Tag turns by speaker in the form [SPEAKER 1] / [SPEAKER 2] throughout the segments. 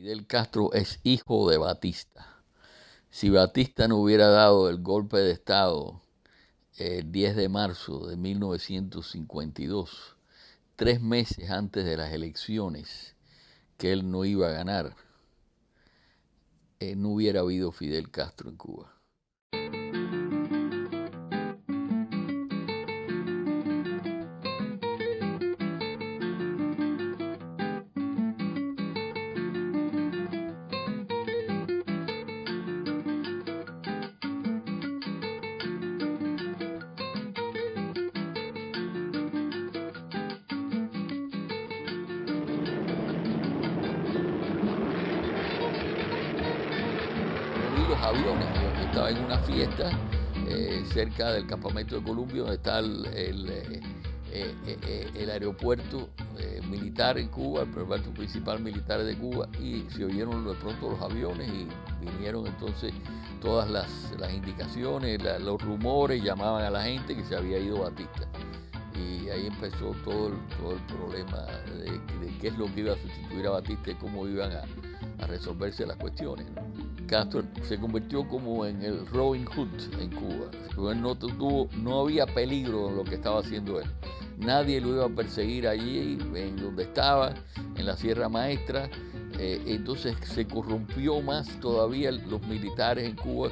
[SPEAKER 1] Fidel Castro es hijo de Batista. Si Batista no hubiera dado el golpe de Estado el 10 de marzo de 1952, 3 meses antes de las elecciones que él no iba a ganar, no hubiera habido Fidel Castro en Cuba. Vi los aviones, yo estaba en una fiesta cerca del campamento de Columbia, donde está el aeropuerto militar en Cuba, el aeropuerto principal militar de Cuba, y se oyeron de pronto los aviones y vinieron entonces todas las indicaciones, los rumores, llamaban a la gente que se había ido Batista. Y ahí empezó todo el problema de qué es lo que iba a sustituir a Batista y cómo iban a resolverse las cuestiones, ¿no? Castro se convirtió como en el Robin Hood en Cuba. No había peligro en lo que estaba haciendo él. Nadie lo iba a perseguir allí, en donde estaba, en la Sierra Maestra. Entonces se corrompió más todavía. Los militares en Cuba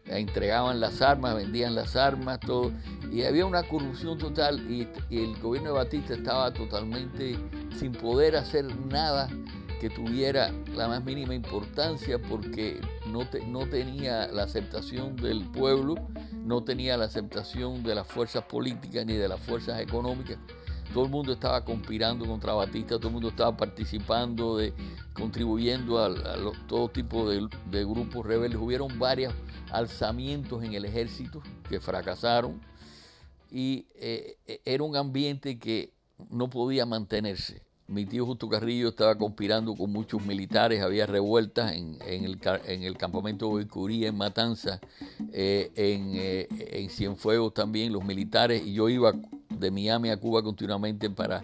[SPEAKER 1] entregaban las armas, vendían las armas, todo. Y había una corrupción total y el gobierno de Batista estaba totalmente sin poder hacer nada que tuviera la más mínima importancia, porque no tenía la aceptación del pueblo, no tenía la aceptación de las fuerzas políticas ni de las fuerzas económicas. Todo el mundo estaba conspirando contra Batista, todo el mundo estaba participando, contribuyendo a todo tipo de grupos rebeldes. Hubieron varios alzamientos en el ejército que fracasaron y era un ambiente que no podía mantenerse. Mi tío Justo Carrillo estaba conspirando con muchos militares, había revueltas en el campamento Boicurí, en Matanzas, en Cienfuegos también, los militares, y yo iba de Miami a Cuba continuamente para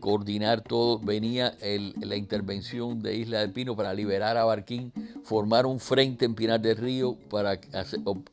[SPEAKER 1] coordinar todo. Venía la intervención de Isla del Pino para liberar a Barquín, formar un frente en Pinar del Río para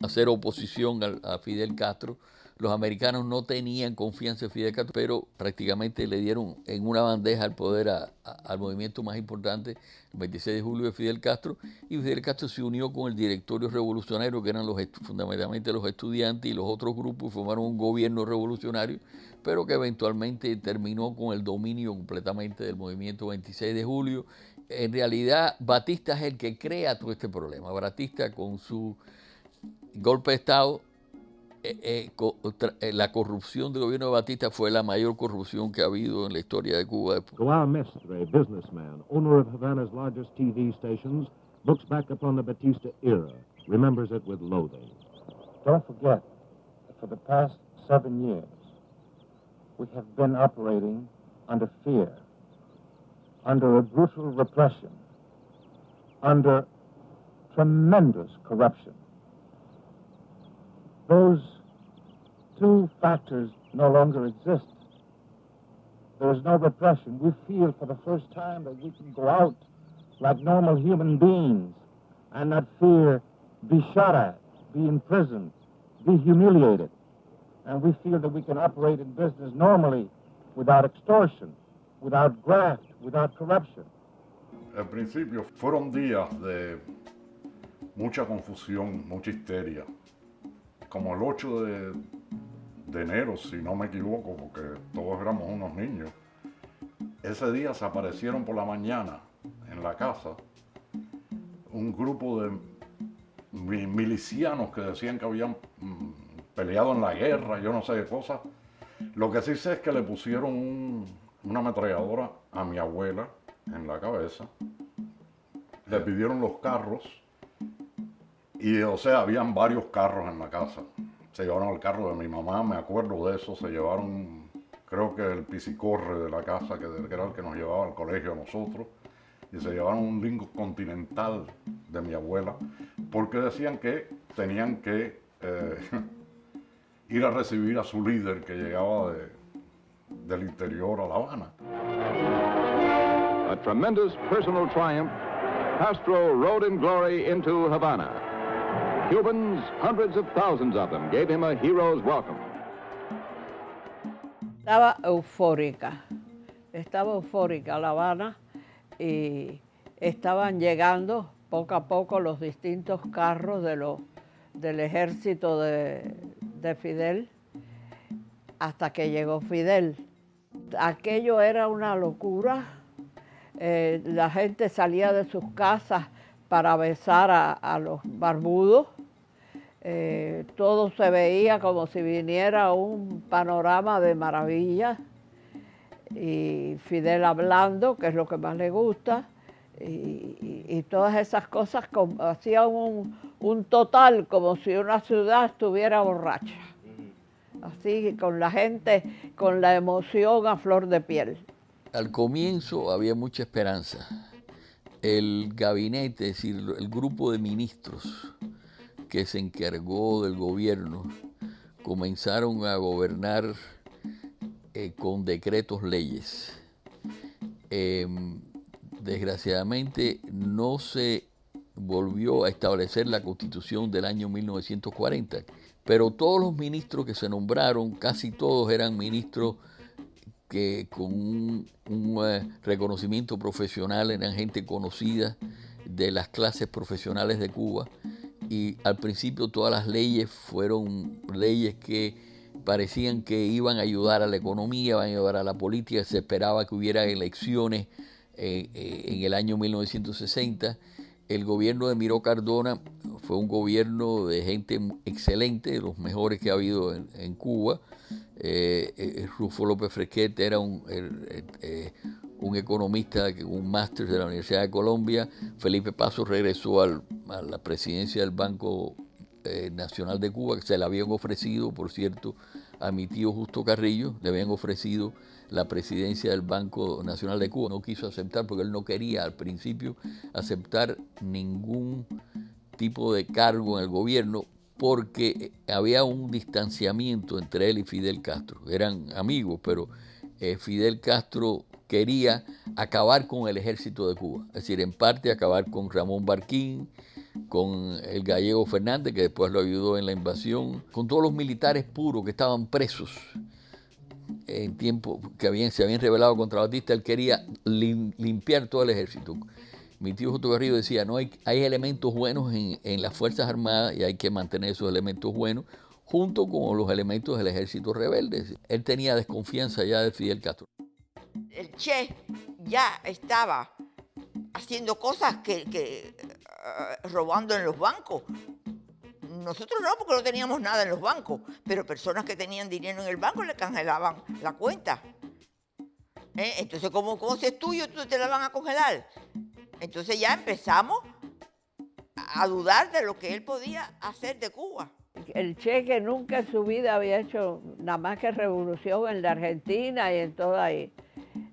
[SPEAKER 1] hacer oposición a Fidel Castro. Los americanos no tenían confianza en Fidel Castro, pero prácticamente le dieron en una bandeja el poder al movimiento más importante, el 26 de julio de Fidel Castro, y Fidel Castro se unió con el directorio revolucionario, que eran fundamentalmente los estudiantes y los otros grupos, y formaron un gobierno revolucionario, pero que eventualmente terminó con el dominio completamente del movimiento 26 de julio. En realidad, Batista es el que crea todo este problema. Batista, con su golpe de Estado, la corrupción del gobierno de Batista fue la mayor corrupción que ha habido en la historia de Cuba.
[SPEAKER 2] Joao Mestre, a businessman, owner of Havana's largest TV stations, looks back upon the Batista era, remembers it with loathing.
[SPEAKER 3] Don't forget that for the past 7 years, we have been operating under fear, under a brutal repression, under tremendous corruption. Those two factors no longer exist. There is no repression. We feel for the first time that we can go out like normal human beings and not fear be shot at, be imprisoned, be humiliated. And we feel that we can operate in business normally without extortion, without graft, without corruption.
[SPEAKER 4] Al principio fueron días de mucha confusión, mucha histeria. Como el 8 de enero, si no me equivoco, porque todos éramos unos niños. Ese día se aparecieron por la mañana en la casa un grupo de milicianos que decían que habían peleado en la guerra, yo no sé qué cosas. Lo que sí sé es que le pusieron una ametralladora a mi abuela en la cabeza, le pidieron los carros y, o sea, habían varios carros en la casa. Se llevaron el carro de mi mamá, me acuerdo de eso, se llevaron, creo que el piscicorre de la casa, que era el que nos llevaba al colegio a nosotros, y se llevaron un Lincoln Continental de mi abuela, porque decían que tenían que ir a recibir a su líder que llegaba del interior a La Habana.
[SPEAKER 2] A
[SPEAKER 5] tremendous personal triumph, Castro rode in glory into Havana. Cubans, hundreds of thousands of them, gave him a hero's welcome.
[SPEAKER 6] Estaba eufórica La Habana y estaban llegando poco a poco los distintos carros del ejército de Fidel hasta que llegó Fidel. Aquello era una locura. La gente salía de sus casas para besar a los barbudos. Todo se veía como si viniera un panorama de maravilla. Y Fidel hablando, que es lo que más le gusta, y todas esas cosas hacían un total como si una ciudad estuviera borracha. Así, con la gente, con la emoción a flor de piel.
[SPEAKER 1] Al comienzo había mucha esperanza. El gabinete, es decir, el grupo de ministros que se encargó del gobierno, comenzaron a gobernar con decretos leyes. Desgraciadamente no se volvió a establecer la Constitución del año 1940, pero todos los ministros que se nombraron, casi todos eran ministros que con un reconocimiento profesional, eran gente conocida de las clases profesionales de Cuba, y al principio todas las leyes fueron leyes que parecían que iban a ayudar a la economía, iban a ayudar a la política. Se esperaba que hubiera elecciones en el año 1960. El gobierno de Miró Cardona fue un gobierno de gente excelente, de los mejores que ha habido en Cuba. Rufo López Fresquete era un economista, un máster de la Universidad de Colombia. Felipe Paso regresó a la presidencia del Banco Nacional de Cuba, que se le habían ofrecido, por cierto, a mi tío Justo Carrillo, le habían ofrecido la presidencia del Banco Nacional de Cuba. No quiso aceptar porque él no quería al principio aceptar ningún tipo de cargo en el gobierno, porque había un distanciamiento entre él y Fidel Castro. Eran amigos, pero Fidel Castro quería acabar con el ejército de Cuba, es decir, en parte acabar con Ramón Barquín, con el gallego Fernández, que después lo ayudó en la invasión, con todos los militares puros que estaban presos en tiempo que se habían rebelado contra Batista. Él quería limpiar todo el ejército. Mi tío Justo Carrillo decía, no hay elementos buenos en las Fuerzas Armadas y hay que mantener esos elementos buenos junto con los elementos del ejército rebelde. Él tenía desconfianza ya de Fidel Castro.
[SPEAKER 7] El Che ya estaba haciendo cosas robando en los bancos. Nosotros no, porque no teníamos nada en los bancos, pero personas que tenían dinero en el banco le congelaban la cuenta. Entonces, como si es tuyo, tú te la van a congelar. Entonces ya empezamos a dudar de lo que él podía hacer de Cuba.
[SPEAKER 6] El Che, que nunca en su vida había hecho nada más que revolución en la Argentina y en toda ahí,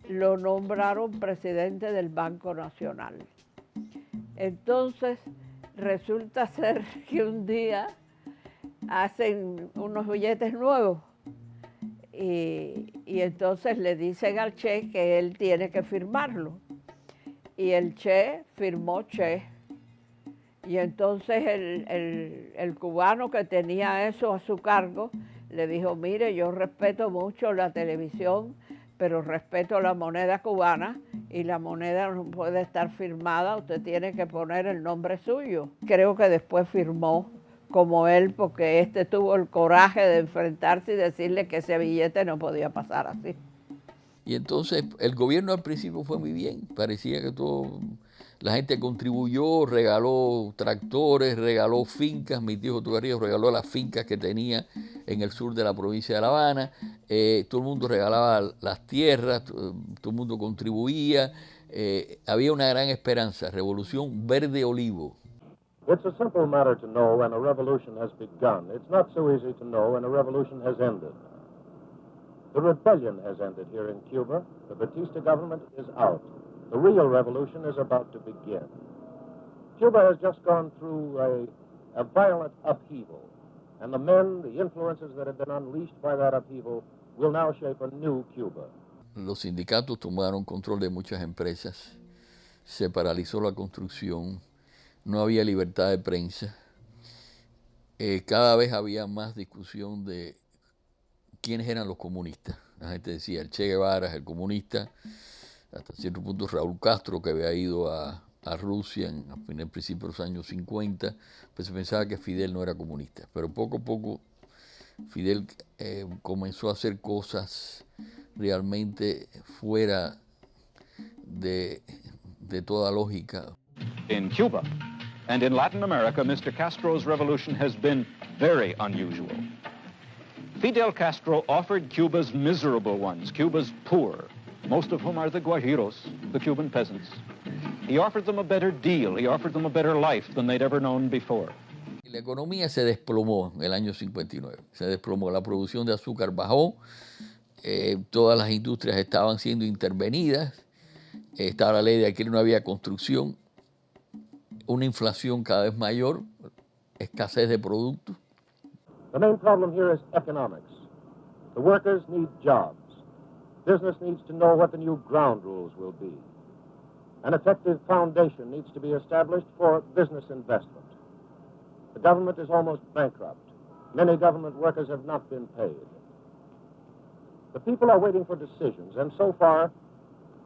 [SPEAKER 6] lo nombraron presidente del Banco Nacional. Entonces resulta ser que un día hacen unos billetes nuevos y entonces le dicen al Che que él tiene que firmarlo. Y el Che firmó Che. Y entonces el cubano que tenía eso a su cargo le dijo, mire, yo respeto mucho la televisión, pero respeto la moneda cubana y la moneda no puede estar firmada, usted tiene que poner el nombre suyo. Creo que después firmó como él, porque tuvo el coraje de enfrentarse y decirle que ese billete no podía pasar así.
[SPEAKER 1] Y entonces el gobierno al principio fue muy bien, parecía que la gente contribuyó, regaló tractores, regaló fincas. Mi tío Justo Carrillo regaló las fincas que tenía en el sur de la provincia de La Habana. Todo el mundo regalaba las tierras, todo el mundo contribuía. Había una gran esperanza, revolución verde olivo.
[SPEAKER 2] It's a simple matter to know when a revolution has begun. It's not so easy to know when a revolution has ended. The rebellion has ended here in Cuba. The Batista government is out. The real revolution is about to begin. Cuba has just gone through a violent upheaval, and the men, the influences that have been unleashed by that upheaval will now shape a new Cuba.
[SPEAKER 1] Los sindicatos tomaron control de muchas empresas. se paralizó la construcción, no había libertad de prensa, cada vez había más discusión de quiénes eran los comunistas. La gente decía, el Che Guevara es el comunista, hasta cierto punto Raúl Castro, que había ido a Rusia en el principio de los años 50, pues se pensaba que Fidel no era comunista. Pero poco a poco Fidel comenzó a hacer cosas realmente fuera de toda lógica.
[SPEAKER 8] In Cuba and in Latin America, Mr. Castro's revolution has been very unusual. Fidel Castro offered Cuba's miserable ones, Cuba's poor, most of whom are the guajiros, the Cuban peasants. He offered them a better deal. He offered them a better life than they'd ever known before.
[SPEAKER 1] La economía se desplomó en el año 59. Se desplomó, la producción de azúcar bajó, todas las industrias estaban siendo intervenidas, estaba la ley de alquiler, no había construcción, una inflación cada vez mayor, escasez de productos.
[SPEAKER 2] The main problem here is economics. The workers need jobs. Business needs to know what the new ground rules will be. An effective foundation needs to be established for business investment. The government is almost bankrupt. Many government workers have not been paid. The people are waiting for decisions, and so far,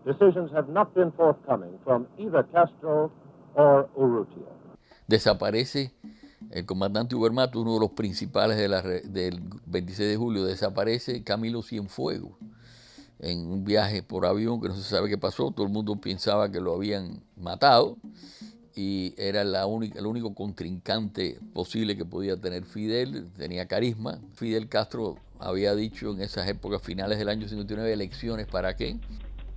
[SPEAKER 2] decisions have not been forthcoming from either Castro or Urrutia.
[SPEAKER 1] Desaparece el comandante Ubermato, uno de los principales del 26 de julio, desaparece Camilo Cienfuegos en un viaje por avión que no se sabe qué pasó. Todo el mundo pensaba que lo habían matado y era el único contrincante posible que podía tener Fidel, tenía carisma. Fidel Castro había dicho en esas épocas finales del año 59, elecciones ¿para qué?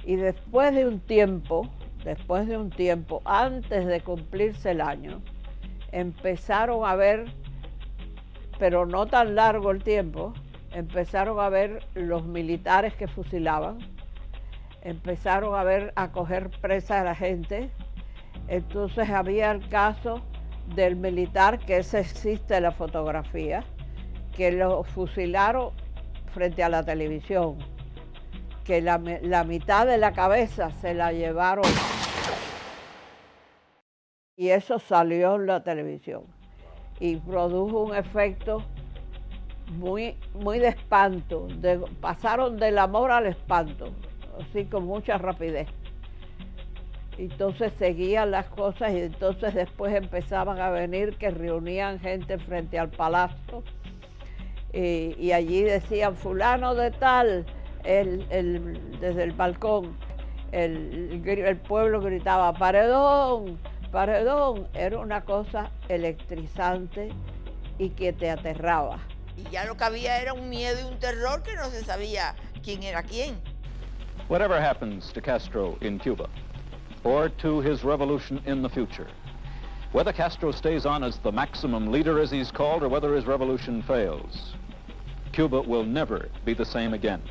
[SPEAKER 6] Y después de un tiempo, antes de cumplirse el año, empezaron a ver, pero no tan largo el tiempo, empezaron a ver los militares que fusilaban, empezaron a ver a coger presa a la gente. Entonces había el caso del militar, que ese existe en la fotografía, que lo fusilaron frente a la televisión, que la mitad de la cabeza se la llevaron. Y eso salió en la televisión y produjo un efecto muy de espanto. Pasaron del amor al espanto, así con mucha rapidez. Entonces seguían las cosas y entonces después empezaban a venir que reunían gente frente al palacio y allí decían fulano de tal, desde el balcón, el pueblo gritaba paredón, paredón. Era una cosa electrizante y que te aterraba.
[SPEAKER 7] Y ya lo que había era un miedo y un terror que no se sabía quién era quién.
[SPEAKER 8] Whatever happens to Castro in Cuba, or to his revolution in the future, whether Castro stays on as the maximum leader, as he's called, or whether his revolution fails, Cuba will never be the same again.